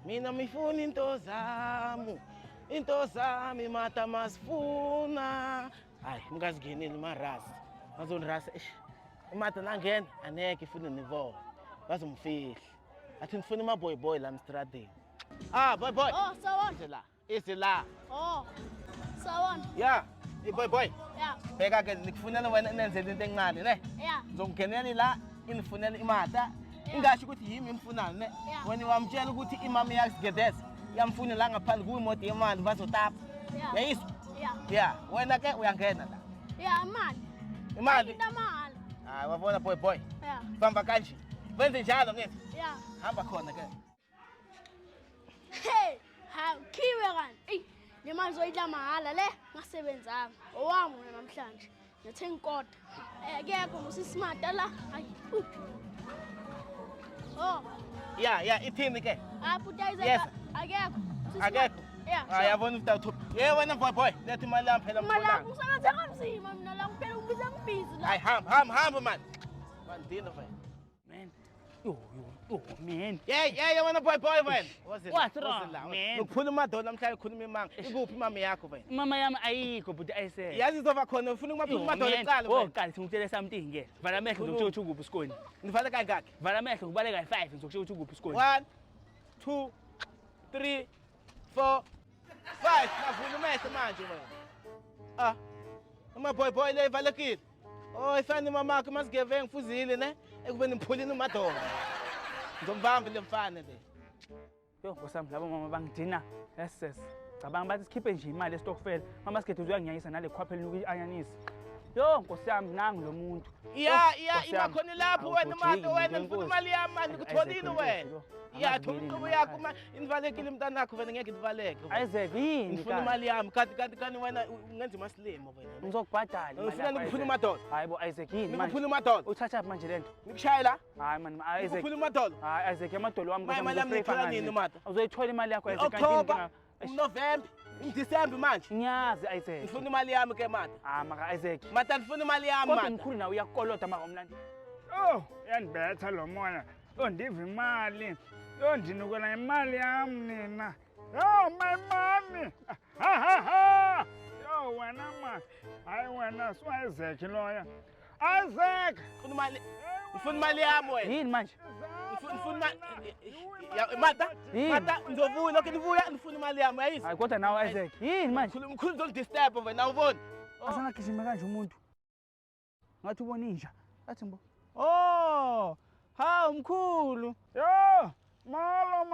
Mina mifuna into zami mata masifuna. Hayi mngazingeneli marasi. Ngazonirasa imata nangena aneke ifuna nivo. Bazomfihla. Athi nifuna amaboy la mstradeni. Ah boy. Oh, sawon. Isila. Oh. Sawon. Yeah. Boy. Yeah. Bheka ke nikufunela wena nenzele into encane ne. Yeah. Ngizongenela la inifunela imata. Ingasho ukuthi yimi imfunana ne. Wena wamtshela ukuthi imama yakugedeza. Yamfuna la ngaphandle kuyimoto yemali bazotapa. Yayizwa? Yeah. Wena ke uyangena la. Yeah, imali. Intamali. Hayi wabona boy. Yeah. Famba kanje. Wenze njalo ngithi. Yeah. Hamba khona ke. Hey, khiwe kanti. Le mali zoyidla mahala le ngasebenzanga. Owami namhlanje. Ngithenga inkoda. Akekho ngusismart la. Hayi. Oh. Yeah, ithini ke? Putaiza akekho. Akekho. Yeah. Yabona ukuthi wena boy, lethi imali yami phela Mali mfuna. ngisebenza kanzima mina la kuphela ngibiza ngibhizi la. Hayi hamba man. Bandino man. Man. Yo, man. Yeah, wena boy man. What's wrong, man? Ukuphula umadolo namhlanje ukhuluma imanga. Ikuphi imama yakho wena? Mama yami ayikho but ayise. Yazi izova khona ufuna ukuphula umadolo eqala wena. Qala ngikutshela something ke. Vala amehlo ngizokutshela ukuthi ukuphi isikole. Nivale kangaki? Vala amehlo ngibaleka 5 ngizokutshela ukuthi ukuphi isikole. 1 2 3 4 5 navula umehlo manje wena. Uma boy le ivalekile. Oh ifani mamakho masigeve ngifuzile ne ekubeni mphulini umadolo. Ngizombamba le mfana le. Yo ngosami labo mama bangidina. Yes. Cabanga bathi sikhiphe nje imali estokfela. Mama sikhethe uyakunyanyisa nale khwaphela ukuyanyanisa. Yo nkosiyami nangu lo muntu. Imakhona lapho wena manje wena ngifuna imali yami manje kutholile wena. Thola inqubo yakho uma inivalekile umntana wakho wena ngeke nivaleke. Isaac yini? Ngifuna imali yami kanti wena ungenza imasilimo wena. Ngizokubhadala imali. Ufuna ukuphula umadolo? Hayibo Isaac yini manje? Ukuphula umadolo? Uthatha manje lento. Ngikushaya la? Hayi man Isaac. Ukuphula umadolo? Hayi Isaac amadolo wami imali yami ngithola nini mata? Uzoyithola imali yakho Isaac October, November, December manje. Ngiyazi Isaac. Ngifuna imali yami ke mata. Maka Isaac. Mata ngifuna imali yami mata. Kodwa mkhulu nawe uyakolota maka umlandi. Oh, yanibetha lo moya. Ndiva imali. Ndinukela imali yami nina. My money. Ha. Yo wena man. Hayi wena Isaac loya. Isaac. Ngifuna imali yami wena. Yini manje? Ngifuna mata ngizovula lokho nivuya ngifuna imali yami yayizwa. Hayi kodwa nawe Isaac. Yini manje? Mkhulu uzondisturb wena awuboni? Asangagijima kanje umuntu. Ngathi ubona inja. Athi mbo. Oh, ha umkhulu. Yo, malo